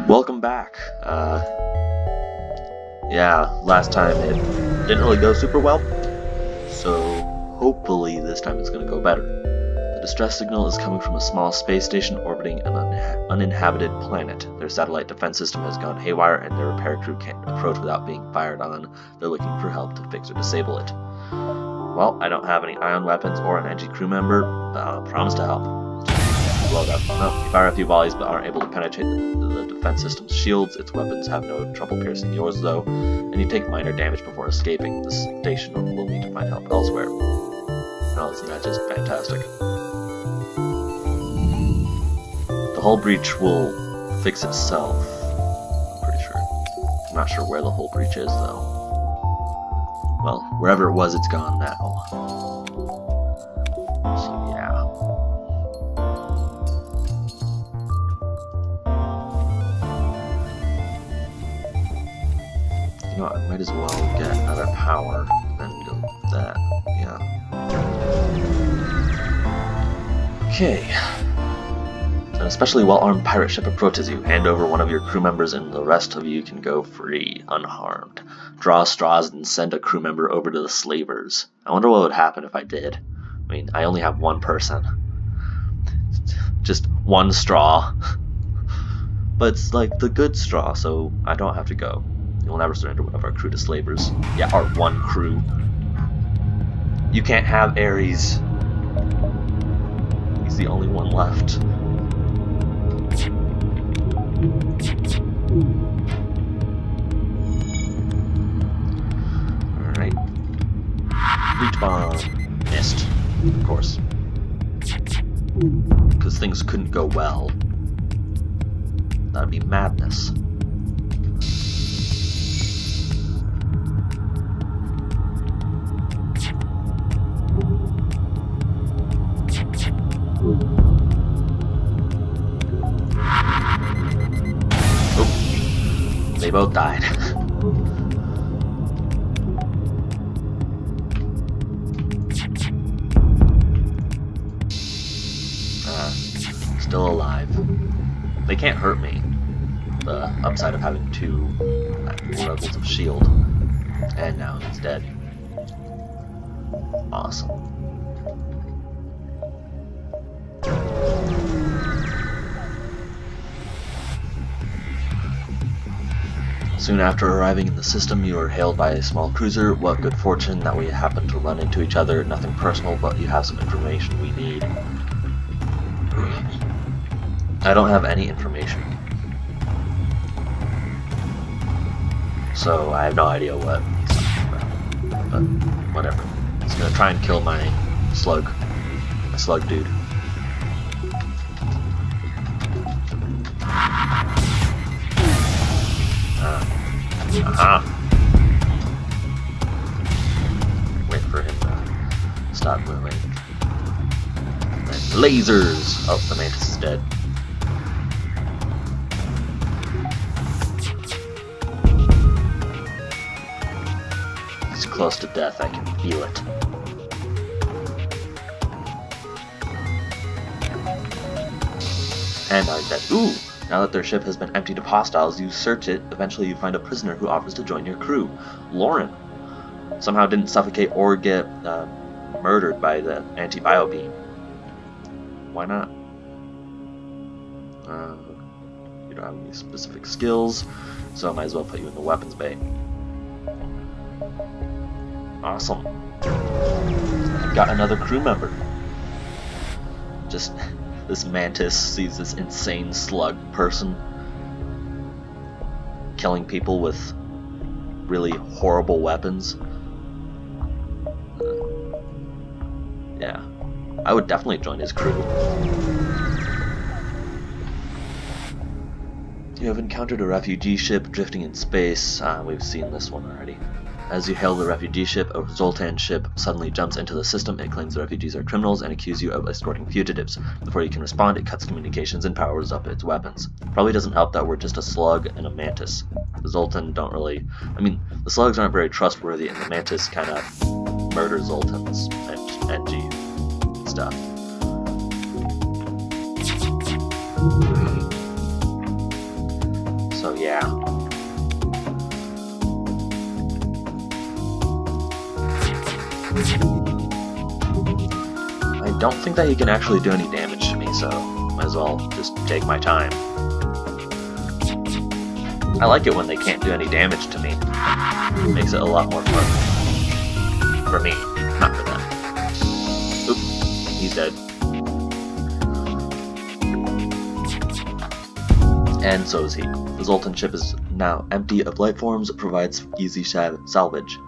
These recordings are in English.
Welcome back. Yeah, last time it didn't really go super well, so hopefully this time it's going to go better. The distress signal is coming from a small space station orbiting an uninhabited planet. Their satellite defense system has gone haywire and their repair crew can't approach without being fired on. They're looking for help to fix or disable it. Well, I don't have any ion weapons or an NG crew member, but I'll promise to help. Load up. Well, you fire a few volleys but aren't able to penetrate the defense system's shields. Its weapons have no trouble piercing yours though, and you take minor damage before escaping. The station will need to find help elsewhere. Oh, isn't that just fantastic? The hull breach will fix itself, I'm pretty sure. I'm not sure where the hull breach is though. Well, wherever it was, it's gone now. So yeah. You know what, I might as well get another power and go with that. Yeah. Okay. An especially well-armed pirate ship approaches you. Hand over one of your crew members and the rest of you can go free, unharmed. Draw straws and send a crew member over to the slavers. I wonder what would happen if I did. I mean, I only have one person. Just one straw. But it's like the good straw, so I don't have to go. You'll never surrender one of our crew to slavers. Yeah, our one crew. You can't have Ares. He's the only one left. Alright. Breach bomb. Missed. Of course. Because things couldn't go well. That'd be madness. They both died. Still alive. They can't hurt me. The upside of having two levels of shield. And now he's dead. Awesome. Soon after arriving in the system, you are hailed by a small cruiser. What good fortune that we happen to run into each other. Nothing personal, but you have some information we need. I don't have any information. So I have no idea what he's talking about. But whatever. He's gonna try and kill my slug. My slug dude. Aha! Wait for him to stop moving. And lasers! Oh, the mantis is dead. He's close to death, I can feel it. And now he's dead. Ooh! Now that their ship has been emptied of hostiles, you search it. Eventually you find a prisoner who offers to join your crew. Lauren somehow didn't suffocate or get murdered by the anti-bio beam. Why not? You don't have any specific skills, so I might as well put you in the weapons bay. Awesome. Got another crew member. Just... This mantis sees this insane slug person killing people with really horrible weapons. Yeah, I would definitely join his crew. You have encountered a refugee ship drifting in space. We've seen this one already. As you hail the refugee ship, a Zoltan ship suddenly jumps into the system. It claims the refugees are criminals and accuses you of escorting fugitives. Before you can respond, it cuts communications and powers up its weapons. Probably doesn't help that we're just a slug and a mantis. The Zoltan don't really... I mean, the slugs aren't very trustworthy, and the mantis kind of murder Zoltans and NG stuff. So yeah. I don't think that he can actually do any damage to me, so might as well just take my time. I like it when they can't do any damage to me. It makes it a lot more fun. For me, not for them. Oop, he's dead. And so is he. The Zoltan ship is now empty of life forms, provides easy salvage.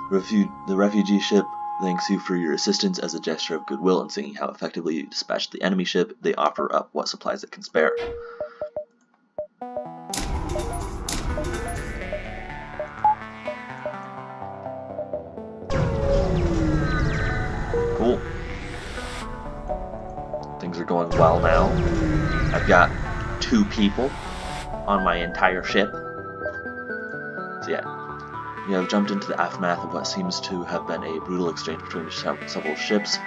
The refugee ship thanks you for your assistance as a gesture of goodwill and seeing how effectively you dispatched the enemy ship. They offer up what supplies it can spare. Cool. Things are going well now. I've got 2 people on my entire ship. So yeah, we have jumped into the aftermath of what seems to have been a brutal exchange between several ships.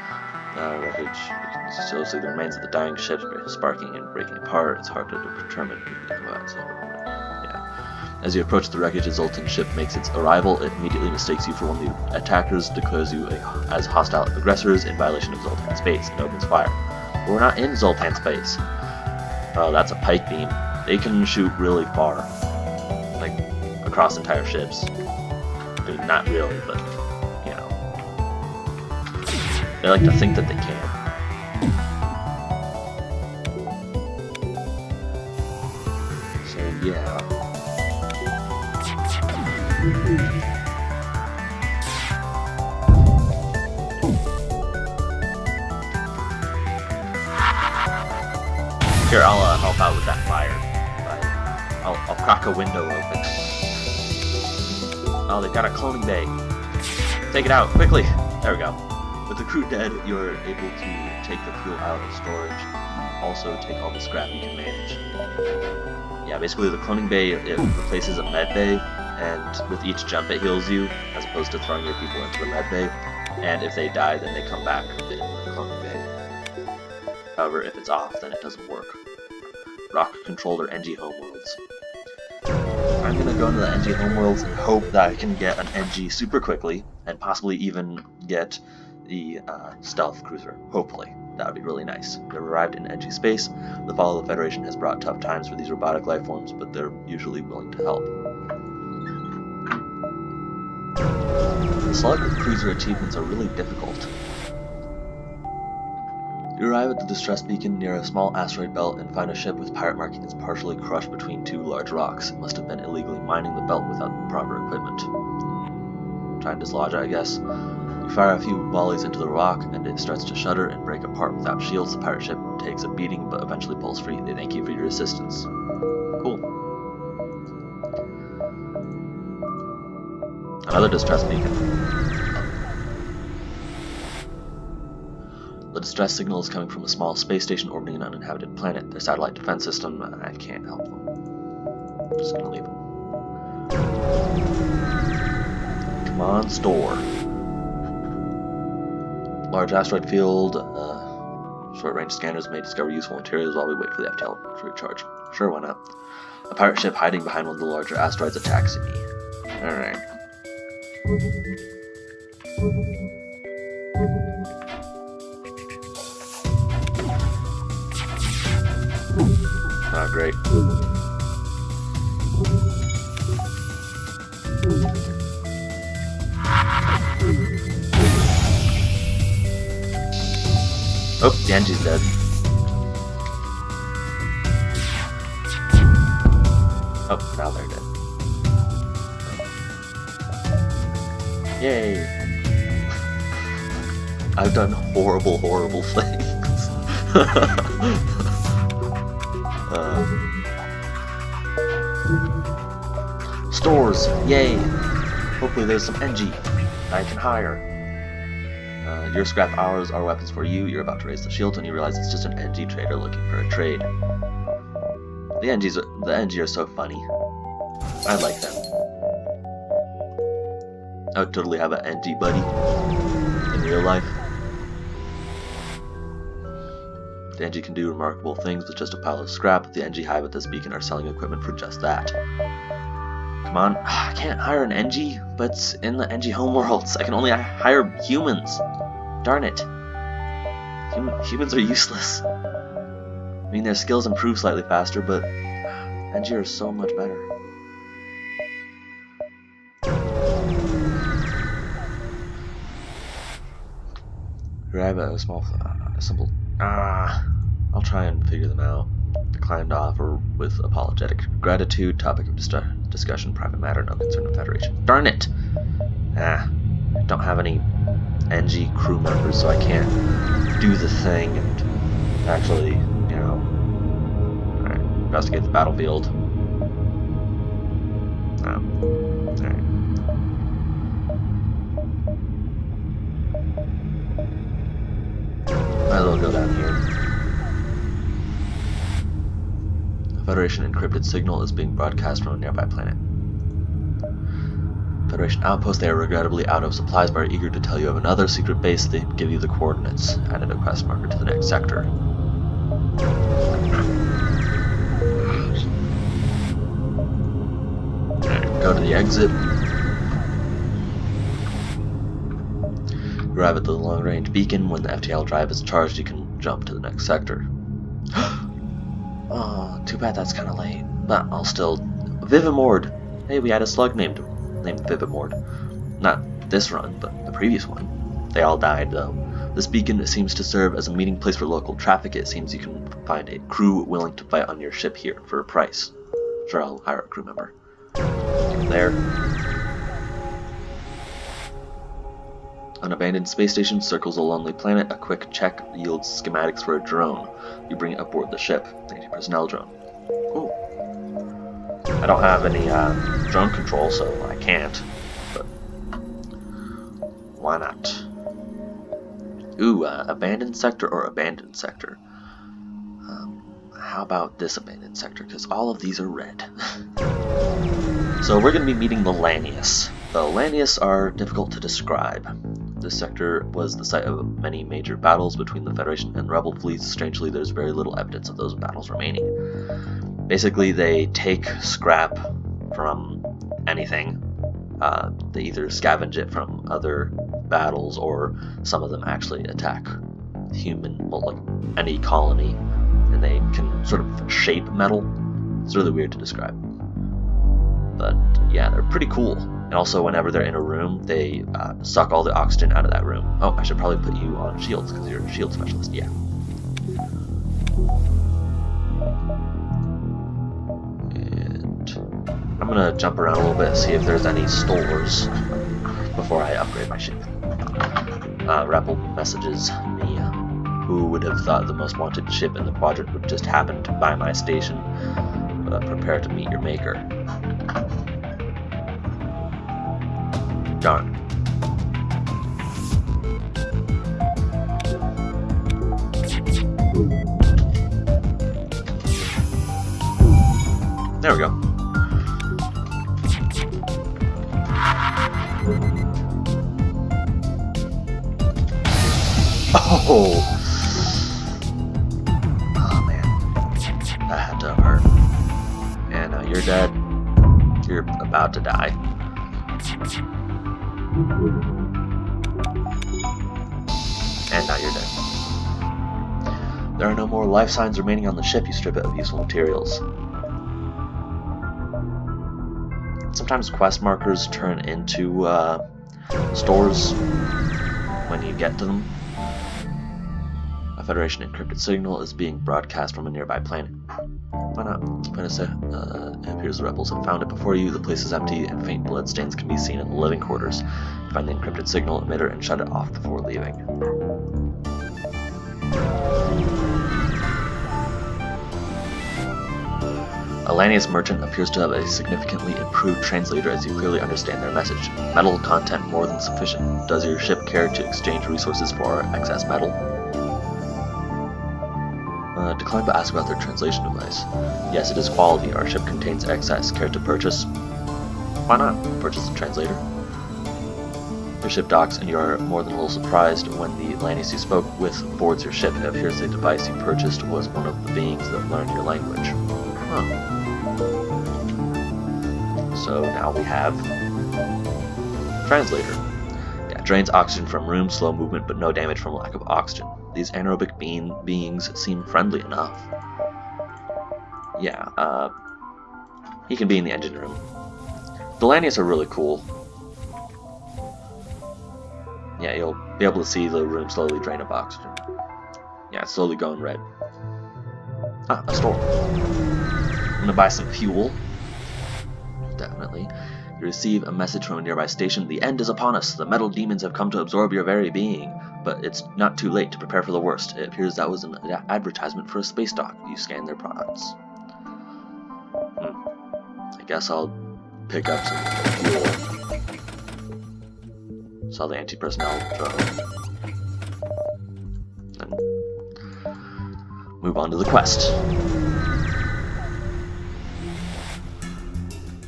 Wreckage, you can still see the remains of the dying ships sparking and breaking apart. It's hard to determine. Yeah. As you approach the wreckage, a Zoltan ship makes its arrival. It immediately mistakes you for one of the attackers, declares you as hostile aggressors in violation of Zoltan space, and opens fire. But we're not in Zoltan space. Oh, that's a pike beam. They can shoot really far, like across entire ships. I mean, not really, but you know, they like to think that they can. So yeah. Here, I'll help out with that fire. I'll crack a window open. Oh, they've got a cloning bay. Take it out, quickly! There we go. With the crew dead, you're able to take the fuel out of storage. Also, take all the scrap you can manage. Yeah, basically the cloning bay, it replaces a med bay, and with each jump it heals you, as opposed to throwing your people into the med bay. And if they die, then they come back in the cloning bay. However, if it's off, then it doesn't work. Rock controlled or NG homeworlds. I'm gonna go into the NG homeworlds and hope that I can get an NG super quickly, and possibly even get the stealth cruiser. Hopefully. That would be really nice. We've arrived in NG space. The fall of the Federation has brought tough times for these robotic life forms, but they're usually willing to help. The Slug cruiser achievements are really difficult. You arrive at the distress beacon near a small asteroid belt and find a ship with pirate markings partially crushed between 2 large rocks. It must have been illegally mining the belt without proper equipment. Try and dislodge it, I guess. You fire a few volleys into the rock, and it starts to shudder and break apart without shields. The pirate ship takes a beating, but eventually pulls free. They thank you for your assistance. Cool. Another distress beacon. The distress signal is coming from a small space station orbiting an uninhabited planet. Their satellite defense system, I can't help them. I'm just gonna leave them. Come on, store. Large asteroid field. Short-range scanners may discover useful materials while we wait for the FTL to recharge. Sure, why not? A pirate ship hiding behind one of the larger asteroids attacks me. Alright. Ah, great. Oh, the engine's dead. Oh, now they're dead. Yay! I've done horrible, horrible things. Stores! Yay! Hopefully there's some NG I can hire. Your scrap hours are weapons for you. You're about to raise the shield and you realize it's just an NG trader looking for a trade. The NG are so funny. I like them. I would totally have an NG buddy in real life. The NG can do remarkable things with just a pile of scrap. The NG hive at this beacon are selling equipment for just that. Come on, I can't hire an NG, but it's in the NG homeworlds. I can only hire humans. Darn it. Humans are useless. I mean, their skills improve slightly faster, but NG are so much better. Grab a small, simple. I'll try and figure them out. Declined offer with apologetic gratitude. Topic of discussion: private matter, no concern of Federation. Darn it! Don't have any NG crew members, so I can't do the thing and actually, you know, investigate the battlefield. Alright. Might as well go down here. A Federation encrypted signal is being broadcast from a nearby planet. Federation outpost, they are regrettably out of supplies but are eager to tell you of another secret base. They give you the coordinates. Added a quest marker to the next sector. Go to the exit. Arrive at the long-range beacon. When the FTL drive is charged, you can jump to the next sector. Oh, too bad that's kind of late. But I'll still... Vivimord! Hey, we had a slug named Vivimord. Not this run, but the previous one. They all died, though. This beacon seems to serve as a meeting place for local traffic. It seems you can find a crew willing to fight on your ship here for a price. Sure, I'll hire a crew member. There. An abandoned space station circles a lonely planet. A quick check yields schematics for a drone. You bring it aboard the ship. 90 personnel drone. Cool. I don't have any drone control, so I can't. But why not? Ooh, abandoned sector or abandoned sector? How about this abandoned sector? Because all of these are red. So we're going to be meeting the Lanius. The Lanius are difficult to describe. This sector was the site of many major battles between the Federation and Rebel fleets. Strangely, there's very little evidence of those battles remaining. Basically, they take scrap from anything. They either scavenge it from other battles, or some of them actually attack any colony, and they can sort of shape metal. It's really weird to describe. But yeah, they're pretty cool. And also, whenever they're in a room, they suck all the oxygen out of that room. Oh, I should probably put you on shields, because you're a shield specialist, yeah. And I'm gonna jump around a little bit, see if there's any stores before I upgrade my ship. Rebel messages me. Who would have thought the most wanted ship in the quadrant would just happen to buy my station? Prepare to meet your maker. Darn. There we go. Oh! Oh man. That had to hurt. And you're dead. You're about to die. And now you're dead. There are no more life signs remaining on the ship. You strip it of useful materials. Sometimes quest markers turn into stores when you get to them. A Federation encrypted signal is being broadcast from a nearby planet. Why not? It appears the rebels have found it before you. The place is empty and faint bloodstains can be seen in the living quarters. Find the encrypted signal emitter and shut it off before leaving. A Lanius merchant appears to have a significantly improved translator, as you clearly understand their message. Metal content more than sufficient. Does your ship care to exchange resources for excess metal? Decline to ask about their translation device. Yes, it is quality. Our ship contains excess. Care to purchase? Why not? Purchase a translator. Your ship docks, and you are more than a little surprised when the Lannies you spoke with boards your ship. It appears the device you purchased was one of the beings that learned your language. Huh. So now we have Translator. Yeah, drains oxygen from room, slow movement, but no damage from lack of oxygen. These anaerobic beings seem friendly enough. Yeah, he can be in the engine room. The Lannies are really cool. Yeah, you'll be able to see the room slowly drain of oxygen. Yeah, it's slowly going red. Ah, a store. I'm gonna buy some fuel. Definitely. You receive a message from a nearby station. The end is upon us. The metal demons have come to absorb your very being. But it's not too late to prepare for the worst. It appears that was an advertisement for a space dock. You scan their products. I guess I'll pick up some fuel. Sell the anti-personnel drone. And move on to the quest.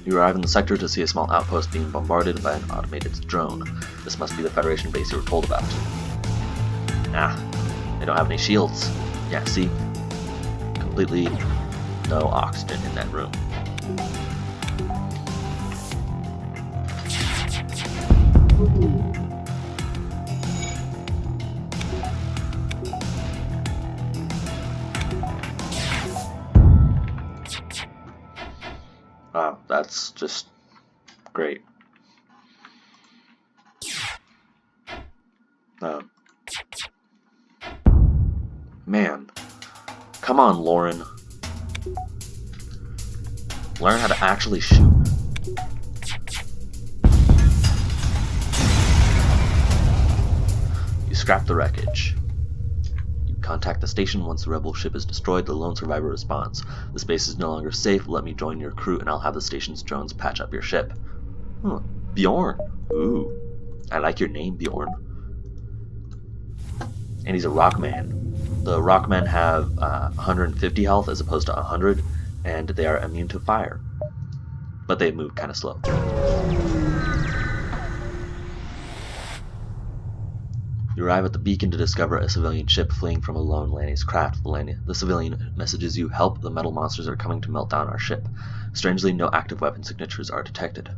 You arrive in the sector to see a small outpost being bombarded by an automated drone. This must be the Federation base you were told about. Ah, they don't have any shields. Yeah, see? Completely no oxygen in that room. Wow, that's just great. Man, come on, Lauren. Learn how to actually shoot. You scrap the wreckage. You contact the station. Once the rebel ship is destroyed, the lone survivor responds. The space is no longer safe. Let me join your crew and I'll have the station's drones patch up your ship. Huh. Bjorn. Ooh. I like your name, Bjorn. And he's a rockman. The rockmen have 150 health as opposed to 100, and they are immune to fire. But they move kind of slow. You arrive at the beacon to discover a civilian ship fleeing from a lone Lanni's craft. The civilian messages you, help, the metal monsters are coming to melt down our ship. Strangely, no active weapon signatures are detected.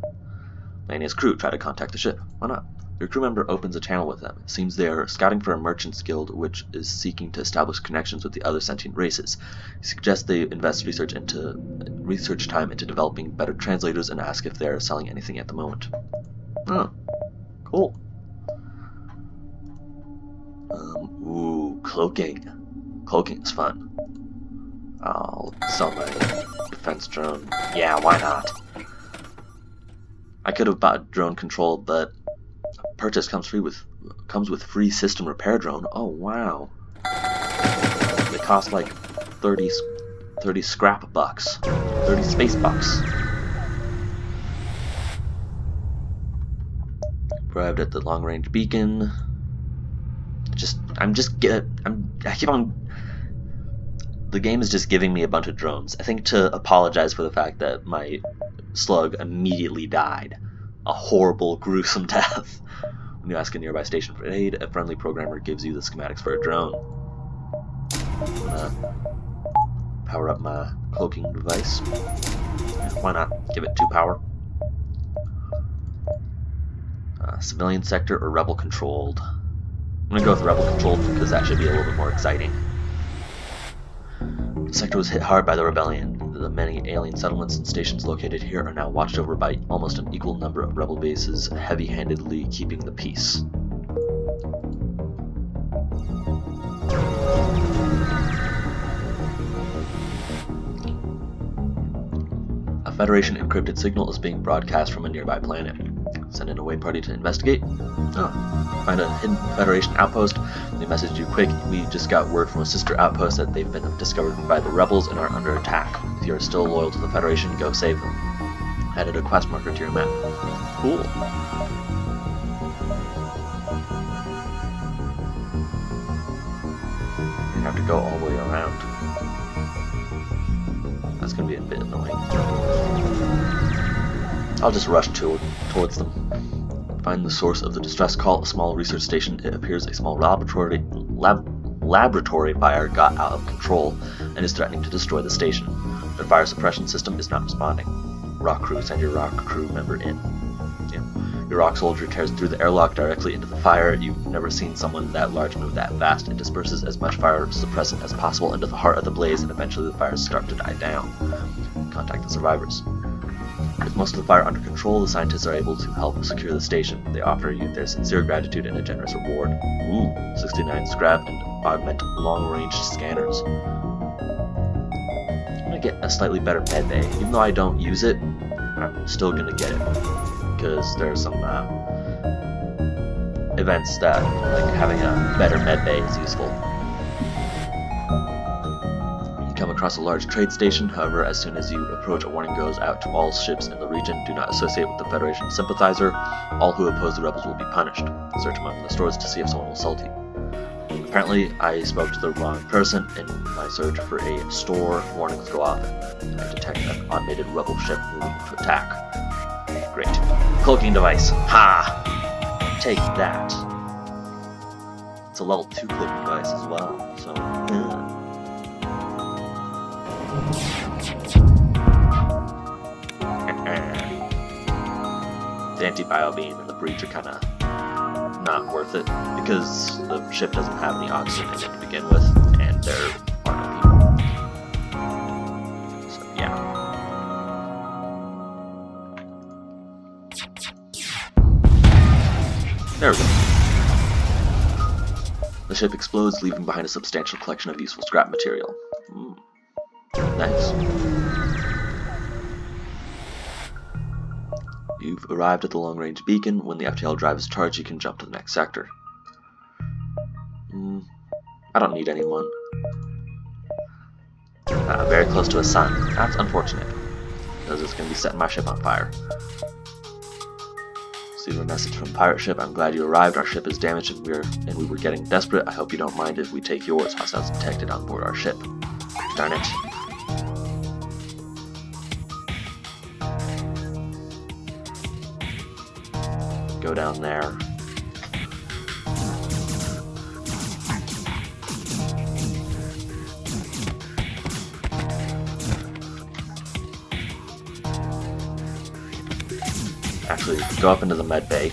Lanni's crew try to contact the ship. Why not? Your crew member opens a channel with them. It seems they are scouting for a merchant's guild which is seeking to establish connections with the other sentient races. He suggests they invest research time into developing better translators and ask if they are selling anything at the moment. Oh, cool. Ooh, cloaking. Cloaking is fun. I'll sell my defense drone. Yeah, why not? I could have bought drone control, but purchase comes with free system repair drone. Oh wow. They cost like 30 scrap bucks. 30 space bucks. Arrived at the long range beacon. The game is just giving me a bunch of drones. I think to apologize for the fact that my Slug immediately died. A horrible, gruesome death. When you ask a nearby station for aid, a friendly programmer gives you the schematics for a drone. I'm gonna power up my cloaking device. Why not? Give it 2 power. Civilian sector or rebel controlled? I'm gonna go with rebel controlled because that should be a little bit more exciting. The sector was hit hard by the rebellion. The many alien settlements and stations located here are now watched over by almost an equal number of rebel bases, heavy-handedly keeping the peace. A Federation encrypted signal is being broadcast from a nearby planet. Send in a wait party to investigate. Find a hidden Federation outpost. They messaged you quick. We just got word from a sister outpost that they've been discovered by the rebels and are under attack. If you are still loyal to the Federation, go save them. Added a quest marker to your map. Cool. You have to go all the way around. That's gonna be a bit annoying. I'll just rush towards them. Find the source of the distress call. A small research station. It appears a small laboratory fire got out of control and is threatening to destroy the station. Their fire suppression system is not responding. Rock crew, send your rock crew member in. Yeah. Your rock soldier tears through the airlock directly into the fire. You've never seen someone that large move that fast. It disperses as much fire suppressant as possible into the heart of the blaze, and eventually the fires start to die down. Contact the survivors. With most of the fire under control, the scientists are able to help secure the station. They offer you their sincere gratitude and a generous reward. 69 scrap and augment long-range scanners. I'm gonna get a slightly better med bay. Even though I don't use it, I'm still gonna get it. Because there's some events that, like, having a better med bay is useful. Come across a large trade station. However, as soon as you approach, a warning goes out to all ships in the region. Do not associate with the Federation sympathizer. All who oppose the rebels will be punished. Search among the stores to see if someone will sell to you. Apparently, I spoke to the wrong person in my search for a store. Warnings go off. I detect an automated rebel ship moving to attack. Great. Cloaking device. Ha! Take that. It's a level 2 cloaking device as well, so... The anti-bio beam and the breach are kind of not worth it because the ship doesn't have any oxygen in it to begin with, and there are no people. So yeah. There we go. The ship explodes, leaving behind a substantial collection of useful scrap material. Nice. You've arrived at the long-range beacon. When the FTL drive is charged, you can jump to the next sector. I don't need anyone. Very close to a sun. That's unfortunate, because it's going to be setting my ship on fire. Receive a message from pirate ship. I'm glad you arrived. Our ship is damaged and we were getting desperate. I hope you don't mind if we take yours. Hostiles detected on board our ship. Darn it. Go down there. Actually, go up into the med bay.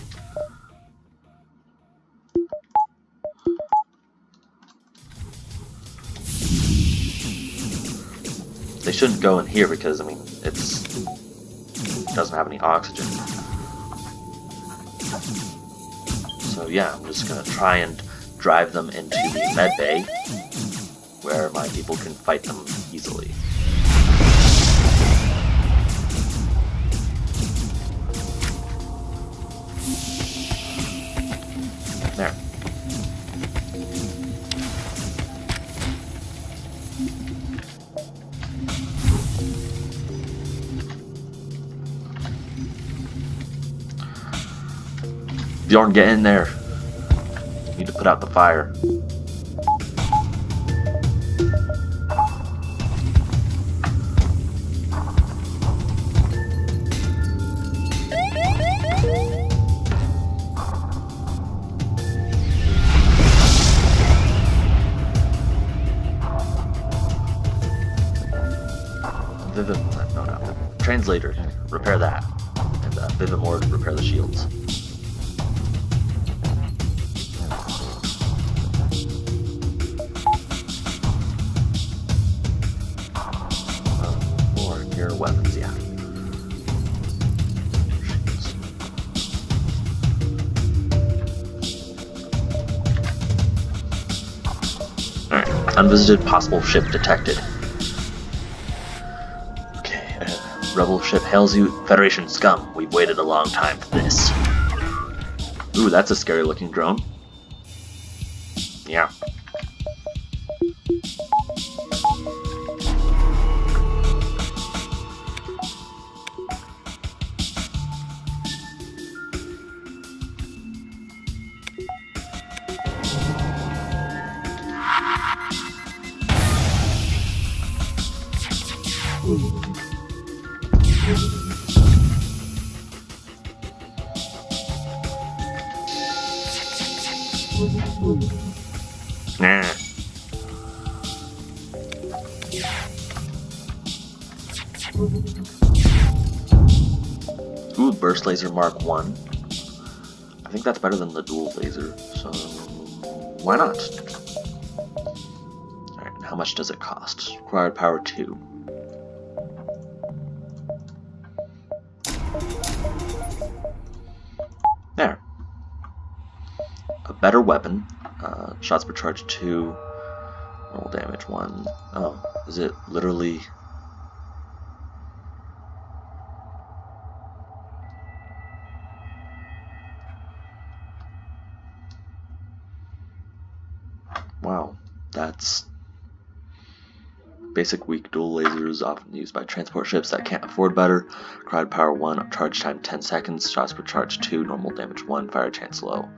They shouldn't go in here because, I mean, it doesn't have any oxygen. So yeah, I'm just gonna try and drive them into the med bay, where my people can fight them easily. There. Bjorn, get in there. Need to put out the fire. No. Translator, repair that. And Vivimord, repair the shields. Weapons, yeah. Alright, unvisited possible ship detected. Okay, rebel ship hails you. Federation scum, we've waited a long time for this. Ooh, that's a scary looking drone. Yeah. Nah. Ooh, burst laser Mark 1. I think that's better than the dual laser, so why not? Alright, how much does it cost? Required power 2. There. A better weapon. Shots per charge 2. Roll damage 1. Oh, is it literally... Wow, that's... Basic weak dual lasers often used by transport ships that can't afford better. Required power 1, charge time 10 seconds, shots per charge 2, normal damage 1, fire chance low.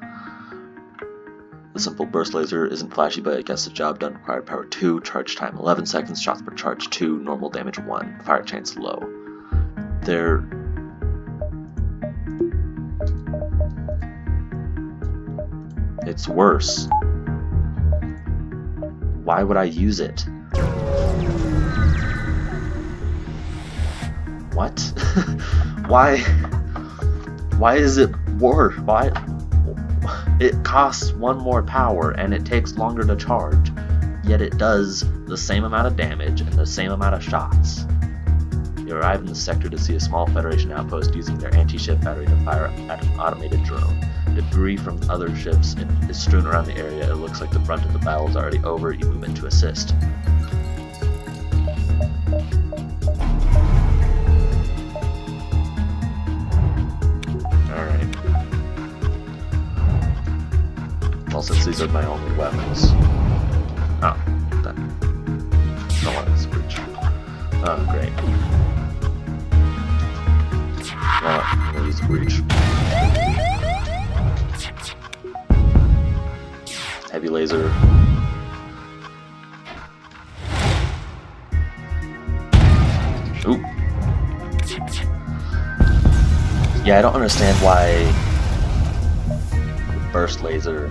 The simple burst laser isn't flashy, but it gets the job done. Required power 2, charge time 11 seconds, shots per charge 2, normal damage 1, fire chance low. It's worse. Why would I use it? What? Why is it worse? Why? It costs 1 more power and it takes longer to charge, yet it does the same amount of damage and the same amount of shots. You arrive in the sector to see a small Federation outpost using their anti-ship battery to fire at an automated drone. Debris from other ships is strewn around the area. It looks like the brunt of the battle is already over. You move in to assist. Alright. Well, since these are my only weapons... Oh, that... No one is breach. Oh, great. Well, I'm gonna use the breach. Heavy laser. Ooh. Yeah, I don't understand why the burst laser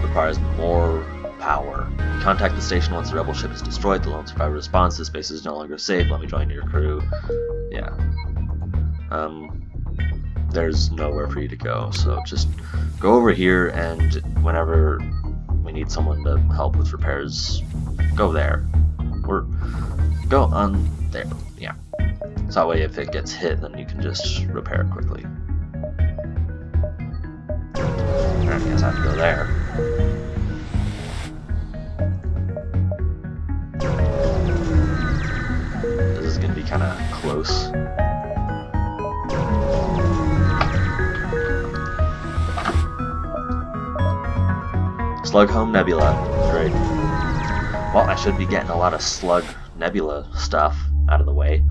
requires more power. Contact the station once the rebel ship is destroyed. The lone survivor responds. This base is no longer safe. Let me join your crew. Yeah. There's nowhere for you to go, so just go over here, and whenever we need someone to help with repairs, go there. Or go on there. Yeah. So that way if it gets hit, then you can just repair it quickly. I guess I have to go there. This is going to be kind of close. Slug Home Nebula. Great. Well, I should be getting a lot of Slug Nebula stuff out of the way.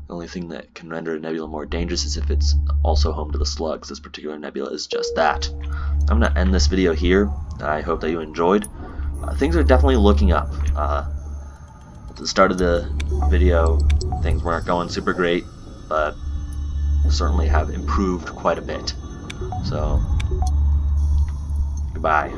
The only thing that can render a nebula more dangerous is if it's also home to the slugs. This particular nebula is just that. I'm going to end this video here. I hope that you enjoyed. Things are definitely looking up. At the start of the video, things weren't going super great, but certainly have improved quite a bit. So, goodbye.